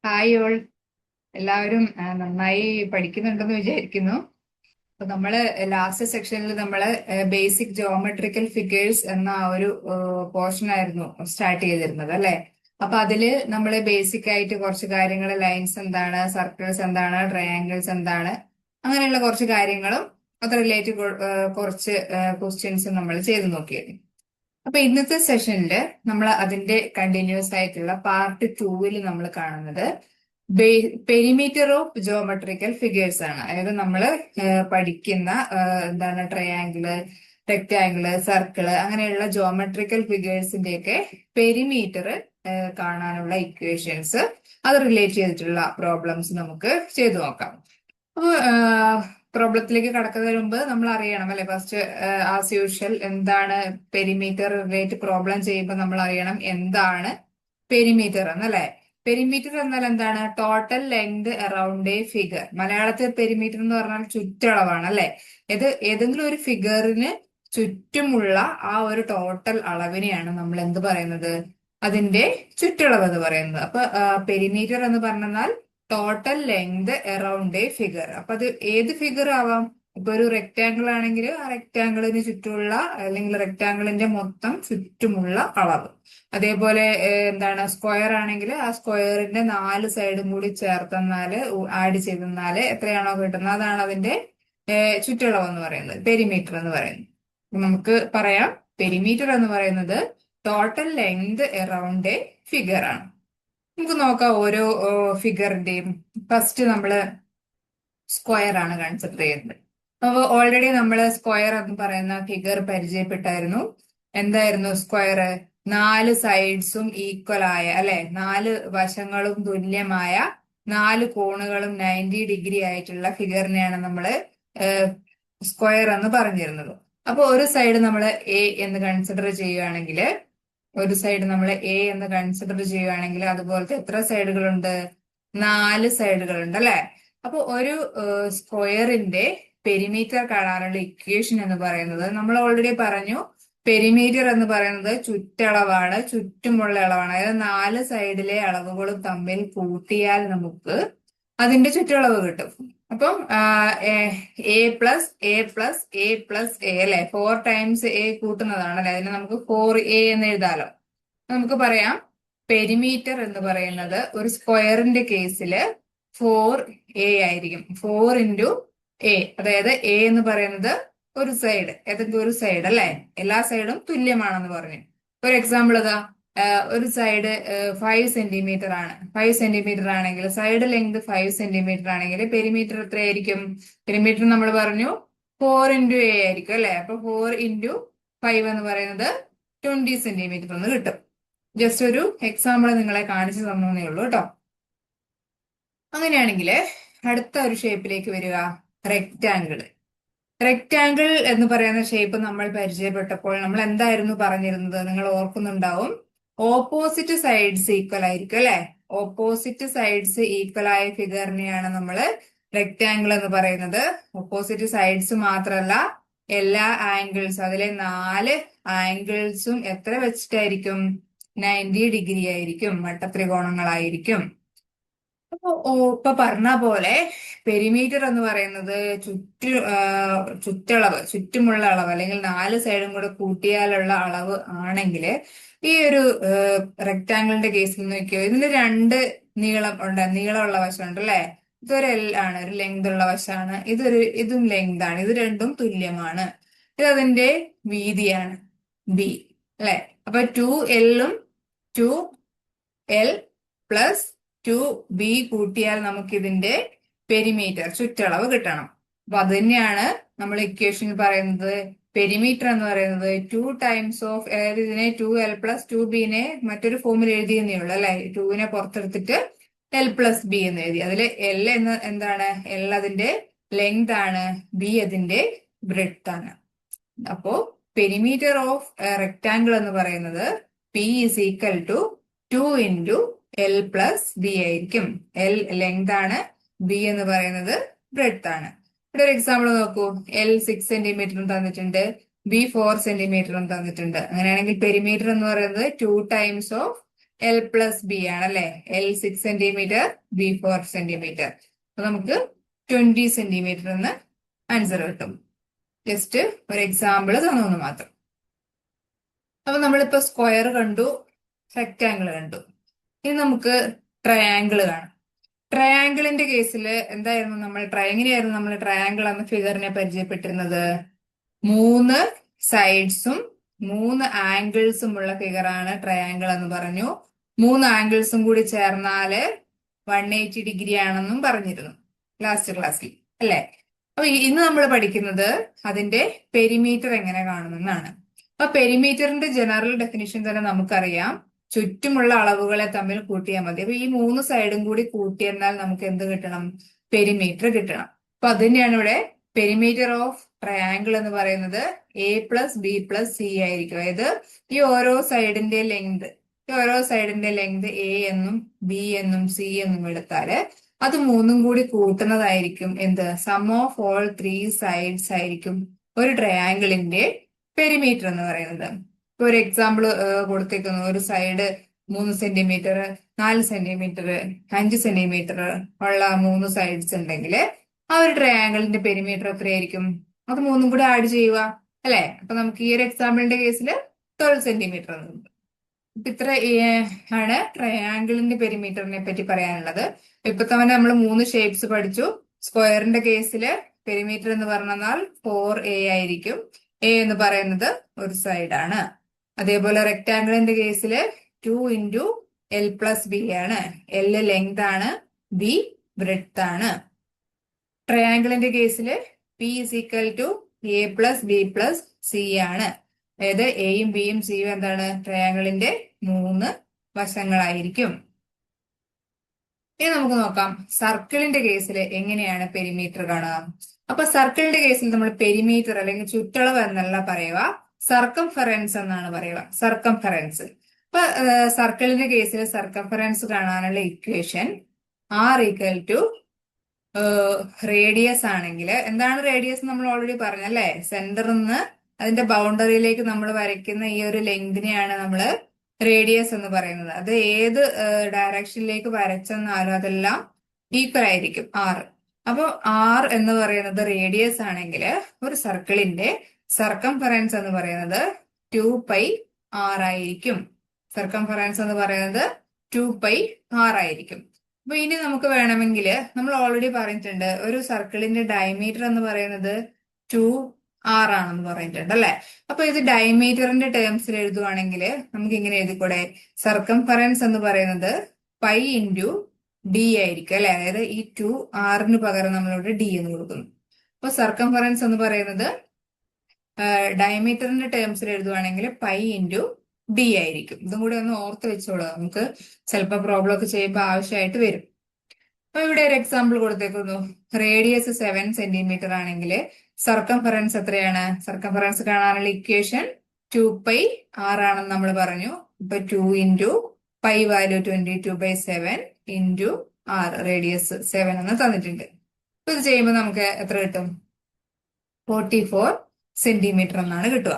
Hi all. എല്ലാവരും നന്നായി പഠിക്കുന്നുണ്ടെന്ന് വിചാരിക്കുന്നു. അപ്പൊ നമ്മള് ലാസ്റ്റ് സെക്ഷനിൽ നമ്മള് ബേസിക് ജോമെട്രിക്കൽ ഫിഗേഴ്സ് എന്ന ആ ഒരു പോർഷൻ ആയിരുന്നു സ്റ്റാർട്ട് ചെയ്തിരുന്നത് അല്ലെ. അപ്പൊ അതില് നമ്മള് ബേസിക് ആയിട്ട് കുറച്ച് കാര്യങ്ങൾ, ലൈൻസ് എന്താണ്, സർക്കിൾസ് എന്താണ്, ട്രയാങ്കിൾസ് എന്താണ്, അങ്ങനെയുള്ള കുറച്ച് കാര്യങ്ങളും അത് റിലേറ്റഡ് കുറച്ച് ക്വസ്റ്റ്യൻസും നമ്മൾ ചെയ്ത് നോക്കിയിരുന്നു. അപ്പൊ ഇന്നത്തെ സെഷനില് നമ്മൾ അതിന്റെ കണ്ടിന്യൂസ് ആയിട്ടുള്ള പാർട്ട് ടൂവിൽ നമ്മൾ കാണുന്നത് പെരിമീറ്റർ ഓഫ് ജോമെട്രിക്കൽ ഫിഗേഴ്സ് ആണ്. അതായത് നമ്മൾ പഠിക്കുന്ന എന്താണ് ട്രയാങ്കിള്, റെക്ടാങ്കിള്, സർക്കിള് അങ്ങനെയുള്ള ജോമെട്രിക്കൽ ഫിഗേഴ്സിന്റെ ഒക്കെ പെരിമീറ്റർ കാണാനുള്ള ഇക്വേഷൻസ്, അത് റിലേറ്റ് ചെയ്തിട്ടുള്ള പ്രോബ്ലംസ് നമുക്ക് ചെയ്തു നോക്കാം. അപ്പൊ പ്രോബ്ലത്തിലേക്ക് കടക്കുന്നതിന് മുമ്പ് നമ്മൾ അറിയണം അല്ലെ, ഫസ്റ്റ് ആസ് യൂഷ്വൽ എന്താണ് പെരിമീറ്റർ റിലേറ്റ് പ്രോബ്ലം ചെയ്യുമ്പോൾ നമ്മൾ അറിയണം എന്താണ് പെരിമീറ്റർ എന്നല്ലേ. പെരിമീറ്റർ എന്നാൽ എന്താണ്? Total length around A figure. മലയാളത്തിൽ പെരിമീറ്റർ എന്ന് പറഞ്ഞാൽ ചുറ്റളവാണ് അല്ലെ. ഏതെങ്കിലും ഒരു ഫിഗറിന് ചുറ്റുമുള്ള ആ ഒരു ടോട്ടൽ അളവിനെയാണ് നമ്മൾ എന്ത് പറയുന്നത്? അതിന്റെ ചുറ്റളവ് എന്ന് പറയുന്നത്. അപ്പൊ പെരിമീറ്റർ എന്ന് പറഞ്ഞാൽ total length around A figure. അപ്പൊ അത് ഏത് ഫിഗർ ആവാം. ഇപ്പൊ ഒരു റെക്ടാങ്കിൾ ആണെങ്കിൽ ആ റെക്ടാങ്കിളിന് ചുറ്റുമുള്ള, അല്ലെങ്കിൽ റെക്ടാങ്കിളിന്റെ മൊത്തം ചുറ്റുമുള്ള അളവ്. അതേപോലെ എന്താണ് സ്ക്വയർ ആണെങ്കിൽ ആ സ്ക്വയറിന്റെ 4 സൈഡും കൂടി ചേർത്തെന്നാല്, ആഡ് ചെയ്തെന്നാല് എത്രയാണോ കിട്ടുന്നത് അതാണ് അതിന്റെ ചുറ്റളവ് എന്ന് പറയുന്നത്, പെരിമീറ്റർ എന്ന് പറയുന്നത്. നമുക്ക് പറയാം പെരിമീറ്റർ എന്ന് പറയുന്നത് total length around A figure ആണ്. നമുക്ക് നോക്കാം ഓരോ ഫിഗറിന്റെയും. ഫസ്റ്റ് നമ്മള് സ്ക്വയർ ആണ് കൺസിഡർ ചെയ്യുന്നത്. അപ്പൊ ഓൾറെഡി നമ്മൾ സ്ക്വയർ എന്ന് പറയുന്ന ഫിഗർ പരിചയപ്പെട്ടായിരുന്നു. എന്തായിരുന്നു സ്ക്വയർ? 4 സൈഡ്സും ഈക്വൽ ആയ അല്ലെ, 4 വശങ്ങളും തുല്യമായ, 4 കോണുകളും 90 ഡിഗ്രി ആയിട്ടുള്ള ഫിഗറിനെയാണ് നമ്മള് സ്ക്വയർ എന്ന് പറഞ്ഞിരുന്നത്. അപ്പൊ ഒരു സൈഡ് നമ്മൾ എ എന്ന് കൺസിഡർ ചെയ്യുകയാണെങ്കിൽ, അതുപോലത്തെ എത്ര സൈഡുകളുണ്ട്? 4 സൈഡുകളുണ്ട് അല്ലെ. അപ്പൊ ഒരു സ്ക്വയറിന്റെ പെരിമീറ്റർ കാണാനുള്ള ഇക്വേഷൻ എന്ന് പറയുന്നത് നമ്മൾ ഓൾറെഡി പറഞ്ഞു. പെരിമീറ്റർ എന്ന് പറയുന്നത് ചുറ്റളവാണ്, ചുറ്റുമുള്ള അളവാണ്. അതായത് 4 സൈഡിലെ അളവുകളും തമ്മിൽ കൂട്ടിയാൽ നമുക്ക് അതിന്റെ ചുറ്റളവ് കിട്ടും. അപ്പം A plus A plus A plus A അല്ലെ, 4 ടൈംസ് എ കൂട്ടുന്നതാണ് അല്ലെ. അതിന് നമുക്ക് 4a എന്ന് എഴുതാലോ. നമുക്ക് പറയാം പെരിമീറ്റർ എന്ന് പറയുന്നത് ഒരു സ്ക്വയറിന്റെ കേസില് 4a ആയിരിക്കും. 4 × a, അതായത് a എന്ന് പറയുന്നത് ഒരു സൈഡ്, ഏതെങ്കിലും ഒരു സൈഡ് അല്ലെ. എല്ലാ സൈഡും തുല്യമാണെന്ന് പറഞ്ഞു. ഒരു എക്സാമ്പിൾ ഇതാ, ഒരു സൈഡ് 5 സെന്റിമീറ്റർ ആണ്. 5 സെന്റിമീറ്റർ ആണെങ്കിൽ, സൈഡ് ലെങ്ത് 5 സെന്റിമീറ്റർ ആണെങ്കിൽ പെരിമീറ്റർ എത്രയായിരിക്കും? പെരിമീറ്റർ നമ്മൾ പറഞ്ഞു 4 × a ആയിരിക്കും അല്ലെ. അപ്പൊ 4 × 5 എന്ന് പറയുന്നത് 20 സെന്റിമീറ്റർ എന്ന് കിട്ടും. ജസ്റ്റ് ഒരു എക്സാമ്പിൾ നിങ്ങളെ കാണിച്ചു തന്നേ ഉള്ളൂ കേട്ടോ. അങ്ങനെയാണെങ്കിൽ അടുത്ത ഒരു ഷേപ്പിലേക്ക് വരിക, റെക്റ്റാങ്കിൾ. റെക്റ്റാങ്കിൾ എന്ന് പറയുന്ന ഷേപ്പ് നമ്മൾ പരിചയപ്പെട്ടപ്പോൾ നമ്മൾ എന്തായിരുന്നു പറഞ്ഞിരുന്നത്? നിങ്ങൾ ഓർക്കുന്നുണ്ടാവും. ഓപ്പോസിറ്റ് സൈഡ്സ് ഈക്വൽ ആയിരിക്കും അല്ലെ. ഓപ്പോസിറ്റ് സൈഡ്സ് ഈക്വൽ ആയ ഫിഗറിനെയാണ് നമ്മൾ റെക്റ്റാങ്കിൾ എന്ന് പറയുന്നത്. ഓപ്പോസിറ്റ് സൈഡ്സ് മാത്രമല്ല, എല്ലാ ആംഗിൾസും, അതിലെ 4 ആംഗിൾസും എത്ര വെച്ചിട്ടായിരിക്കും? 90 ഡിഗ്രി ആയിരിക്കും, മട്ടത്രികോണങ്ങളായിരിക്കും. അപ്പൊ ഇപ്പൊ പറഞ്ഞ പോലെ പെരിമീറ്റർ എന്ന് പറയുന്നത് ചുറ്റളവ്, ചുറ്റുമുള്ള അളവ്, അല്ലെങ്കിൽ 4 സൈഡും കൂടെ കൂട്ടിയാലുള്ള അളവ് ആണെങ്കിൽ, ഈ ഒരു റെക്റ്റാങ്കിളിന്റെ കേസിൽ നോക്കിയോ, ഇതിന് 2 നീളമുള്ള വശമുണ്ട് അല്ലെ. ഇതൊരു എൽ ആണ്, ഒരു ലെങ്ത് ഉള്ള വശമാണ്. ഇതും ലെങ്ത് ആണ്. ഇത് രണ്ടും തുല്യമാണ്. ഇത് അതിന്റെ വീതിയാണ് ബി അല്ലെ. അപ്പൊ 2L-ഉം 2L പ്ലസ് 2B കൂട്ടിയാൽ നമുക്ക് ഇതിന്റെ പെരിമീറ്റർ, ചുറ്റളവ് കിട്ടണം. അപ്പൊ അത് തന്നെയാണ് നമ്മൾ ഇക്വേഷനിൽ പറയുന്നത്. പെരിമീറ്റർ എന്ന് പറയുന്നത് 2 ടൈംസ് ഓഫ്, അതായത് ഇതിനെ 2L പ്ലസ് 2B മറ്റൊരു ഫോമിൽ എഴുതിയെന്നേ ഉള്ളൂ അല്ലെ. 2 പുറത്തെടുത്തിട്ട് L പ്ലസ് ബി എന്ന് എഴുതി. അതിൽ L എന്താണ്? L അതിന്റെ ലെങ്ത് ആണ്, B അതിന്റെ ബ്രെഡ്ത്ത് ആണ്. അപ്പോ പെരിമീറ്റർ ഓഫ് റെക്ടാങ്കിൾ എന്ന് പറയുന്നത് P is equal to 2 × L plus B ആയിരിക്കും. L ലെങ്ത് ആണ്, B എന്ന് പറയുന്നത് ബ്രെഡ്ത്ത് ആണ്. ഇവിടെ ഒരു എക്സാമ്പിൾ നോക്കൂ. L 6 സെന്റിമീറ്ററും തന്നിട്ടുണ്ട്, B 4 സെന്റിമീറ്ററും തന്നിട്ടുണ്ട്. അങ്ങനെയാണെങ്കിൽ പെരിമീറ്റർ എന്ന് പറയുന്നത് 2 times of L plus B ആണ് അല്ലെ. L 6 centimetre, B 4 centimetre. അപ്പൊ നമുക്ക് 20 സെന്റിമീറ്റർ എന്ന് ആൻസർ കിട്ടും. ജസ്റ്റ് ഒരു എക്സാമ്പിൾ തന്നു മാത്രം. അപ്പൊ നമ്മളിപ്പോ സ്ക്വയർ കണ്ടു, റെക്റ്റാങ്കിൾ കണ്ടു. ഇനി നമുക്ക് ട്രയാങ്കിൾ കാണാം. ട്രയാങ്കിളിന്റെ കേസിൽ എന്തായിരുന്നു എങ്ങനെയായിരുന്നു നമ്മൾ ട്രയാങ്കിൾ എന്ന ഫിഗറിനെ പരിചയപ്പെട്ടിരുന്നത്? 3 സൈഡ്സും 3 ആംഗിൾസും ഉള്ള ഫിഗറാണ് ട്രയാങ്കിൾ എന്ന് പറഞ്ഞു. 3 ആംഗിൾസും കൂടി ചേർന്നാല് 180 ഡിഗ്രി ആണെന്നും പറഞ്ഞിരുന്നു ലാസ്റ്റ് ക്ലാസ്സിൽ അല്ലെ. അപ്പൊ ഇന്ന് നമ്മൾ പഠിക്കുന്നത് അതിന്റെ പെരിമീറ്റർ എങ്ങനെ കാണുമെന്നാണ്. അപ്പൊ പെരിമീറ്ററിന്റെ ജനറൽ ഡെഫിനിഷൻ തന്നെ നമുക്കറിയാം, ചുറ്റുമുള്ള അളവുകളെ തമ്മിൽ കൂട്ടിയാൽ മതി. അപ്പൊ ഈ 3 സൈഡും കൂടി കൂട്ടിയെന്നാൽ നമുക്ക് എന്ത് കിട്ടണം? പെരിമീറ്റർ കിട്ടണം. അപ്പൊ അത് തന്നെയാണ് ഇവിടെ പെരിമീറ്റർ ഓഫ് ട്രയാങ്കിൾ എന്ന് പറയുന്നത് A plus B plus C ആയിരിക്കും. അതായത് ഈ ഓരോ സൈഡിന്റെ ലെങ്ത് എ എന്നും ബി എന്നും സി എന്നും എടുത്താല് അത് 3ഉം കൂടി കൂട്ടുന്നതായിരിക്കും എന്ത്? സം ഓഫ് ഓൾ 3 സൈഡ്സ് ആയിരിക്കും ഒരു ട്രയാങ്കിളിന്റെ പെരിമീറ്റർ എന്ന് പറയുന്നത്. ഇപ്പൊ ഒരു എക്സാമ്പിൾ കൊടുത്തേക്കുന്നു. ഒരു സൈഡ് 3 സെന്റിമീറ്റർ, 4 സെന്റിമീറ്റർ, 5 സെന്റിമീറ്റർ ഉള്ള 3 സൈഡ്സ് ഉണ്ടെങ്കിൽ ആ ഒരു ട്രയാങ്കിളിന്റെ പെരിമീറ്റർ എത്രയായിരിക്കും? അത് 3ഉം കൂടെ ആഡ് ചെയ്യുക അല്ലെ. അപ്പൊ നമുക്ക് ഈ ഒരു എക്സാമ്പിളിന്റെ കേസിൽ 12 സെന്റിമീറ്റർ എന്നുണ്ട്. അപ്പൊ ഇത്ര ആണ് ട്രയാങ്കിളിന്റെ പെരിമീറ്ററിനെ പറ്റി പറയാനുള്ളത്. ഇപ്പൊ തന്നെ നമ്മൾ 3 ഷേപ്സ് പഠിച്ചു. സ്ക്വയറിന്റെ കേസിൽ പെരിമീറ്റർ എന്ന് പറഞ്ഞാൽ 4a ആയിരിക്കും. എ എന്ന് പറയുന്നത് ഒരു സൈഡാണ്. അതേപോലെ റെക്ടാങ്കിളിന്റെ കേസിൽ 2 ഇൻറ്റു എൽ പ്ലസ് ബി ആണ്. എൽ ലെങ്ത് ആണ്, ബി ബ്രെഡ്ത്ത് ആണ്. ട്രയാങ്കിളിന്റെ കേസിൽ P is equal to A plus B plus C ആണ്. അതായത് എയും ബിയും സിയും എന്താണ്? ട്രയാങ്കിളിന്റെ 3 വശങ്ങളായിരിക്കും. ഇനി നമുക്ക് നോക്കാം സർക്കിളിന്റെ കേസിൽ എങ്ങനെയാണ് പെരിമീറ്റർ കാണുക. അപ്പൊ സർക്കിളിന്റെ കേസിൽ നമ്മൾ പെരിമീറ്റർ അല്ലെങ്കിൽ ചുറ്റളവ് എന്നല്ല പറയുക, സർക്കംഫറൻസ് എന്നാണ് പറയുക. സർക്കംഫറൻസ്. അപ്പൊ സർക്കിളിന്റെ കേസിൽ സർക്കംഫറൻസ് കാണാനുള്ള equation R equal to radius ആണെങ്കിൽ എന്താണ് റേഡിയസ് നമ്മൾ ഓൾറെഡി പറഞ്ഞല്ലേ. സെന്ററിൽ നിന്ന് അതിന്റെ ബൗണ്ടറിയിലേക്ക് നമ്മൾ വരയ്ക്കുന്ന ഈ ഒരു ലെങ്തിനെയാണ് നമ്മൾ റേഡിയസ് എന്ന് പറയുന്നത്. അത് ഏത് ഡയറക്ഷനിലേക്ക് വരച്ചെന്നാലും അതെല്ലാം ഈക്വൽ ആയിരിക്കും ആർ. അപ്പൊ ആർ എന്ന് പറയുന്നത് റേഡിയസ് ആണെങ്കിൽ ഒരു സർക്കിളിന്റെ സർക്കംഫറൻസ് എന്ന് പറയുന്നത് 2πr ആയിരിക്കും. സർക്കംഫറൻസ് എന്ന് പറയുന്നത് 2πr ആയിരിക്കും. അപ്പൊ ഇനി നമുക്ക് വേണമെങ്കിൽ നമ്മൾ ഓൾറെഡി പറഞ്ഞിട്ടുണ്ട് ഒരു സർക്കിളിന്റെ ഡയമീറ്റർ എന്ന് പറയുന്നത് 2r ആണെന്ന് പറഞ്ഞിട്ടുണ്ട് അല്ലെ. അപ്പൊ ഇത് ഡയമീറ്ററിന്റെ ടേംസിൽ എഴുതുവാണെങ്കിൽ നമുക്ക് ഇങ്ങനെ എഴുതിക്കൂടെ? സർക്കംഫറൻസ് എന്ന് പറയുന്നത് പൈ ഇൻറ്റു ഡി ആയിരിക്കും അല്ലെ. അതായത് ഈ 2r പകരം നമ്മളിവിടെ ഡി എന്ന് കൊടുക്കുന്നു. അപ്പൊ സർക്കംഫറൻസ് എന്ന് പറയുന്നത് ഡയമീറ്ററിന്റെ ടേംസിൽ എഴുതുവാണെങ്കിൽ പൈ ഇൻറ്റു ഡി ആയിരിക്കും. ഇതും കൂടി ഒന്ന് ഓർത്ത് വെച്ചോളൂ, നമുക്ക് ചിലപ്പോൾ പ്രോബ്ലം ഒക്കെ ചെയ്യുമ്പോൾ ആവശ്യമായിട്ട് വരും. അപ്പൊ ഇവിടെ ഒരു എക്സാമ്പിൾ കൊടുത്തേക്കുന്നു. റേഡിയസ് 7 സെന്റിമീറ്റർ ആണെങ്കിൽ സർക്കംഫറൻസ് എത്രയാണ്? സർക്കംഫറൻസ് കാണാനുള്ള ഇക്വേഷൻ 2πr ആണെന്ന് നമ്മൾ പറഞ്ഞു. ഇപ്പൊ 2 into pi value 22/7 into r, radius 7 എന്ന് തന്നിട്ടുണ്ട്. അപ്പൊ ഇത് ചെയ്യുമ്പോൾ നമുക്ക് എത്ര കിട്ടും? 44 സെന്റിമീറ്റർ എന്നാണ് കിട്ടുക.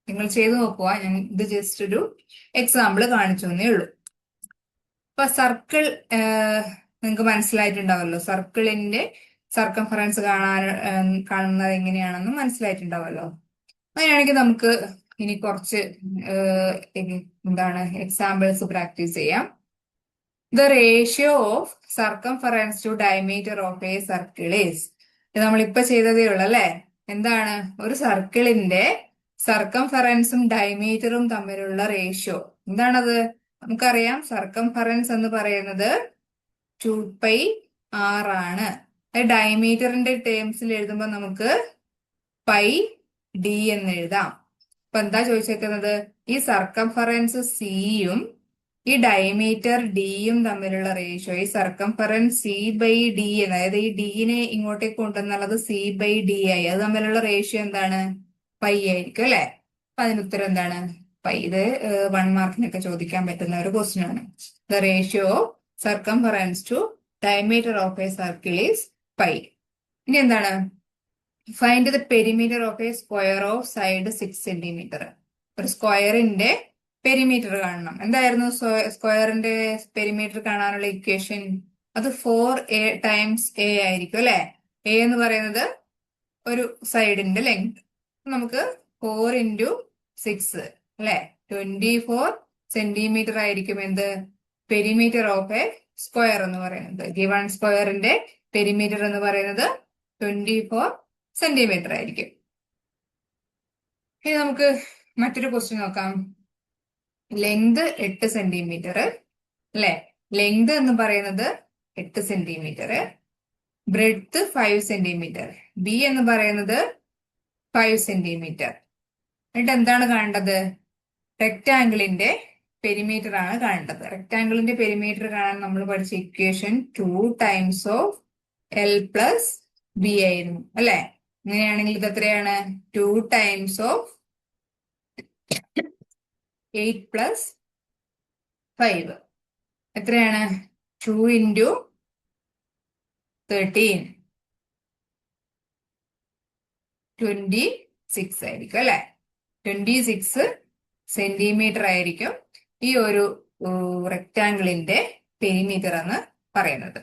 നിങ്ങൾ ചെയ്തു നോക്കുക, ഞാൻ ഇത് ജസ്റ്റ് ഒരു എക്സാമ്പിൾ കാണിച്ചു എന്നേ ഉള്ളൂ. അപ്പൊ സർക്കിൾ നിങ്ങൾക്ക് മനസ്സിലായിട്ടുണ്ടാവല്ലോ. സർക്കിളിന്റെ സർക്കംഫറൻസ് കാണുന്നത് എങ്ങനെയാണെന്ന് മനസ്സിലായിട്ടുണ്ടാവല്ലോ. അങ്ങനെയാണെങ്കിൽ നമുക്ക് ഇനി കുറച്ച് എക്സാമ്പിൾസ് പ്രാക്ടീസ് ചെയ്യാം. The ratio of circumference to diameter of a circle is. ഇത് നമ്മളിപ്പോ ചെയ്തതേ ഉള്ളൂ അല്ലെ. എന്താണ്? ഒരു സർക്കിളിന്റെ സർക്കംഫറൻസും ഡയമീറ്ററും തമ്മിലുള്ള റേഷ്യോ എന്താണത്? നമുക്കറിയാം സർക്കംഫറൻസ് എന്ന് പറയുന്നത് 2πr ആണ്. ഡയമീറ്ററിന്റെ ടേംസിൽ എഴുതുമ്പോൾ നമുക്ക് പൈ ഡി എന്ന് എഴുതാം. അപ്പൊ എന്താ ചോദിച്ചേക്കുന്നത്? ഈ സർക്കംഫറൻസ് സിയും ഈ ഡയമീറ്റർ ഡിയും തമ്മിലുള്ള റേഷ്യോ, ഈ സർക്കംഫറൻസ് c/d എന്ന്, അതായത് ഈ ഡിനെ ഇങ്ങോട്ടേക്ക് കൊണ്ടുവന്നുള്ളത് c/d ആയി, അത് തമ്മിലുള്ള റേഷ്യോ എന്താണ്? പൈ ആയിരിക്കും അല്ലെ. അപ്പൊ അതിന് ഉത്തരം എന്താണ്? പൈ. ഇത് 1 മാർക്കിനൊക്കെ ചോദിക്കാൻ പറ്റുന്ന ഒരു ക്വസ്റ്റ്യൻ ആണ്. The ratio of circumference to diameter of a circle is pi. ഇനി എന്താണ്? Find the perimeter of a square of side 6 centimetre. ഒരു സ്ക്വയറിന്റെ പെരിമീറ്റർ കാണണം. എന്തായിരുന്നു സ്ക്വയറിന്റെ പെരിമീറ്റർ കാണാനുള്ള ഇക്വേഷൻ? അത് 4a ടൈംസ് a ആയിരിക്കും അല്ലെ. a എന്ന് പറയുന്നത് ഒരു സൈഡിന്റെ ലെങ്ത്. നമുക്ക് 4 ഇൻറ്റു 6 അല്ലെ 24 സെന്റിമീറ്റർ ആയിരിക്കും എന്ത് പെരിമീറ്റർ ഓഫ് എ സ്ക്വയർ എന്ന് പറയുന്നത്. ഗിവൺ സ്ക്വയറിന്റെ പെരിമീറ്റർ എന്ന് പറയുന്നത് 24 സെന്റിമീറ്റർ ആയിരിക്കും. ഇനി നമുക്ക് മറ്റൊരു ക്വസ്റ്റ്യൻ നോക്കാം. ലെങ്ത് 8 സെന്റിമീറ്റർ അല്ലെ. ലെങ്ത് എന്ന് പറയുന്നത് 8 സെന്റിമീറ്റർ, ബ്രെഡ്ത്ത് 5 സെന്റിമീറ്റർ, ബി എന്ന് പറയുന്നത് 5 സെന്റിമീറ്റർ. എന്നിട്ട് എന്താണ് കാണേണ്ടത്? റെക്റ്റാങ്കിളിന്റെ പെരിമീറ്റർ ആണ് കാണേണ്ടത്. റെക്റ്റാങ്കിളിന്റെ പെരിമീറ്റർ കാണാൻ നമ്മൾ പഠിച്ച equation 2 times of L plus B ആയിരുന്നു അല്ലെ. അങ്ങനെയാണെങ്കിൽ ഇത് എത്രയാണ്? 2 ടൈംസ് ഓഫ് 8 പ്ലസ് 5 എത്രയാണ്? 2 ഇൻറ്റു 13 26 ആയിരിക്കും അല്ലെ. 26 സെന്റിമീറ്റർ ആയിരിക്കും ഈ ഒരു റെക്റ്റാങ്കിളിന്റെ പെരിമീറ്റർ എന്ന് പറയുന്നത്.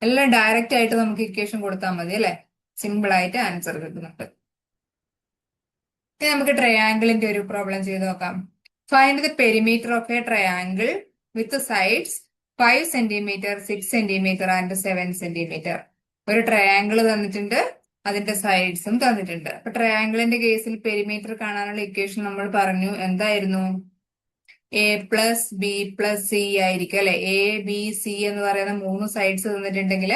എല്ലാം ഡയറക്റ്റ് ആയിട്ട് നമുക്ക് ഇക്വേഷൻ കൊടുത്താൽ മതി അല്ലെ. സിമ്പിൾ ആയിട്ട് ആൻസർ കിട്ടുന്നുണ്ട്. ഇനി നമുക്ക് ട്രയാങ്കിളിന്റെ ഒരു പ്രോബ്ലം ചെയ്ത് നോക്കാം. Find the perimeter of A triangle with sides 5 centimetre 6 centimetre and 7 centimetre. ഒരു ട്രയാങ്കിൾ തന്നിട്ടുണ്ട്, അതിന്റെ സൈഡ്സും തന്നിട്ടുണ്ട്. അപ്പൊ ട്രയാങ്കിളിന്റെ കേസിൽ പെരിമീറ്റർ കാണാനുള്ള ഇക്വേഷൻ നമ്മൾ പറഞ്ഞു എന്തായിരുന്നു? A plus B plus C ആയിരിക്കും അല്ലെ. എ ബി സി എന്ന് പറയുന്ന 3 സൈഡ്സ് തന്നിട്ടുണ്ടെങ്കിൽ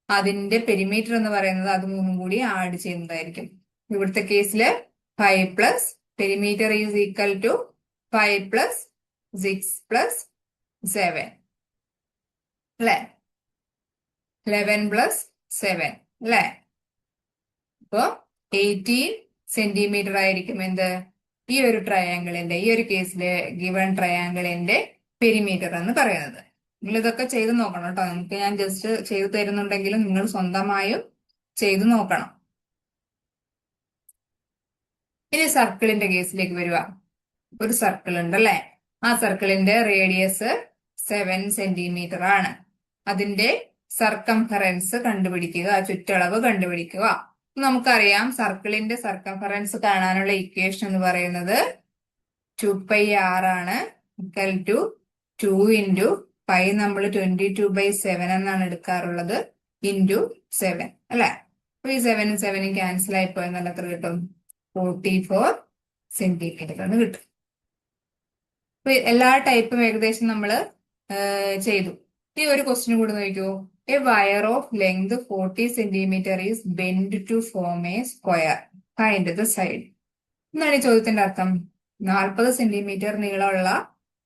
അതിന്റെ പെരിമീറ്റർ എന്ന് പറയുന്നത് അത് 3 കൂടി ആഡ് ചെയ്യുന്നതായിരിക്കും. ഇവിടുത്തെ കേസില് 5 plus perimeter is equal to 5 plus 6 plus 7 അല്ലെ. 11 പ്ലസ് 7 അല്ലെ. അപ്പോ 18 സെന്റിമീറ്റർ ആയിരിക്കും എന്ത് ഈ ഒരു ട്രയാങ്കിളിന്റെ, ഈ ഒരു കേസിലെ ഗിവൺ ട്രയാങ്കിളിന്റെ പെരിമീറ്റർ എന്ന് പറയുന്നത്. നിങ്ങൾ ഇതൊക്കെ ചെയ്ത് നോക്കണം കേട്ടോ. നമുക്ക് ഞാൻ ജസ്റ്റ് ചെയ്തു തരുന്നുണ്ടെങ്കിലും നിങ്ങൾ സ്വന്തമായും ചെയ്തു നോക്കണം. ഇനി സർക്കിളിന്റെ കേസിലേക്ക് വരിക. ഒരു സർക്കിൾ ഉണ്ട് അല്ലെ. ആ സർക്കിളിന്റെ റേഡിയസ് 7 സെന്റിമീറ്റർ ആണ്. അതിന്റെ സർക്കംഫറൻസ് കണ്ടുപിടിക്കുക, ചുറ്റളവ് കണ്ടുപിടിക്കുക. നമുക്കറിയാം സർക്കിളിന്റെ സർക്കംഫറൻസ് കാണാനുള്ള ഇക്വേഷൻ എന്ന് പറയുന്നത് 2πr ആണ്. ഇക്വൽ ടു 2 ഇൻറ്റു പൈ നമ്മൾ 22/7 എന്നാണ് എടുക്കാറുള്ളത് ഇൻറ്റു 7 അല്ലെ. അപ്പൊ ഈ 7 7 ക്യാൻസൽ ആയിപ്പോയി നല്ല എത്ര കിട്ടും? 44 സെന്റിമീറ്റർ എന്ന് കിട്ടും. അപ്പൊ എല്ലാ ടൈപ്പും ഏകദേശം നമ്മൾ ചെയ്തു. ഈ ഒരു ക്വസ്റ്റ്യൻ കൂടി നോക്കൂ. A wire of length 40 centimetre is bend to form a square, find the side. എന്നാണ് ഈ ചോദ്യത്തിന്റെ അർത്ഥം. 40 സെന്റിമീറ്റർ നീളമുള്ള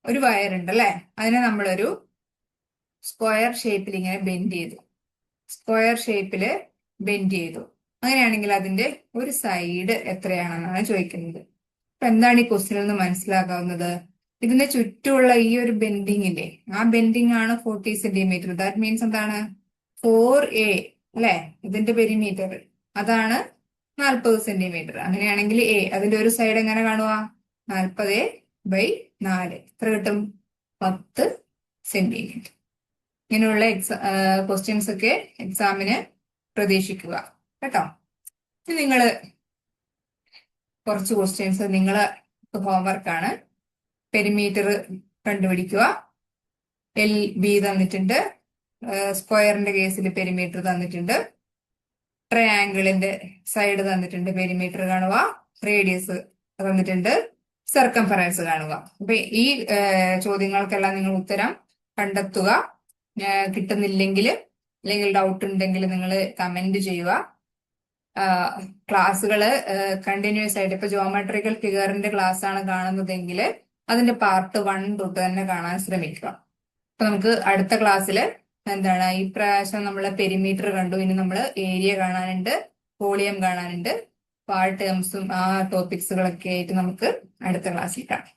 ഒരു വയർ ഉണ്ട് അല്ലെ. അതിനെ നമ്മളൊരു സ്ക്വയർ ഷേപ്പിൽ ഇങ്ങനെ ബെൻഡ് ചെയ്തു. സ്ക്വയർ ഷേപ്പില് ബെൻഡ് ചെയ്തു. അങ്ങനെയാണെങ്കിൽ അതിന്റെ ഒരു സൈഡ് എത്രയാണെന്നാണ് ചോദിക്കുന്നത്. അപ്പൊ എന്താണ് ഈ ക്വസ്റ്റ്യനിൽ നിന്ന് മനസ്സിലാക്കാവുന്നത്? ഇതിന്റെ ചുറ്റുമുള്ള ഈ ഒരു ബെൻഡിങ് ഇല്ലേ, ആ ബെൻഡിങ് ആണ് 40 സെന്റിമീറ്റർ. ദാറ്റ് മീൻസ് എന്താണ്? 4a അല്ലെ. ഇതിന്റെ പെരിമീറ്റർ അതാണ് 40 സെന്റിമീറ്റർ. അങ്ങനെയാണെങ്കിൽ a അതിന്റെ ഒരു സൈഡ് എങ്ങനെ കാണുക? 40/4 എത്ര കിട്ടും? 10 സെന്റിമീറ്റർ. ഇങ്ങനെയുള്ള ക്വസ്റ്റ്യൻസ് ഒക്കെ എക്സാമിന് പ്രതീക്ഷിക്കുക കേട്ടോ. നിങ്ങള് കുറച്ച് ക്വസ്റ്റ്യൻസ് നിങ്ങള് ഹോംവർക്കാണ്. പെരിമീറ്റർ കണ്ടുപിടിക്കുക. എൽ ബി തന്നിട്ടുണ്ട്. സ്ക്വയറിന്റെ കേസിൽ പെരിമീറ്റർ തന്നിട്ടുണ്ട്. ട്രയാങ്കിളിന്റെ സൈഡ് തന്നിട്ടുണ്ട്. പെരിമീറ്റർ കാണുക. റേഡിയസ് തന്നിട്ടുണ്ട്. സർക്കംഫറൻസ് കാണുക. അപ്പൊ ഈ ചോദ്യങ്ങൾക്കെല്ലാം നിങ്ങൾ ഉത്തരം കണ്ടെത്തുക. കിട്ടുന്നില്ലെങ്കിൽ അല്ലെങ്കിൽ ഡൗട്ട് ഉണ്ടെങ്കിൽ നിങ്ങൾ കമന്റ് ചെയ്യുക. ക്ലാസ്സുകള് കണ്ടിന്യൂസ് ആയിട്ട് ഇപ്പൊ ജോമെട്രിക്കൽ ഫിഗറിന്റെ ക്ലാസ് ആണ് കാണുന്നതെങ്കിൽ അതിന്റെ പാർട്ട് 1 തൊട്ട് തന്നെ കാണാൻ ശ്രമിക്കുക. അപ്പൊ നമുക്ക് അടുത്ത ക്ലാസ്സിൽ എന്താണ്, ഈ പ്രാവശ്യം നമ്മള് പെരിമീറ്റർ കണ്ടു. ഇനി നമ്മൾ ഏരിയ കാണാനുണ്ട്, വോളിയം കാണാനുണ്ട്. ആ ടേംസും ആ ടോപ്പിക്സുകളൊക്കെ ആയിട്ട് നമുക്ക് അടുത്ത ക്ലാസ്സിൽ കാണാം.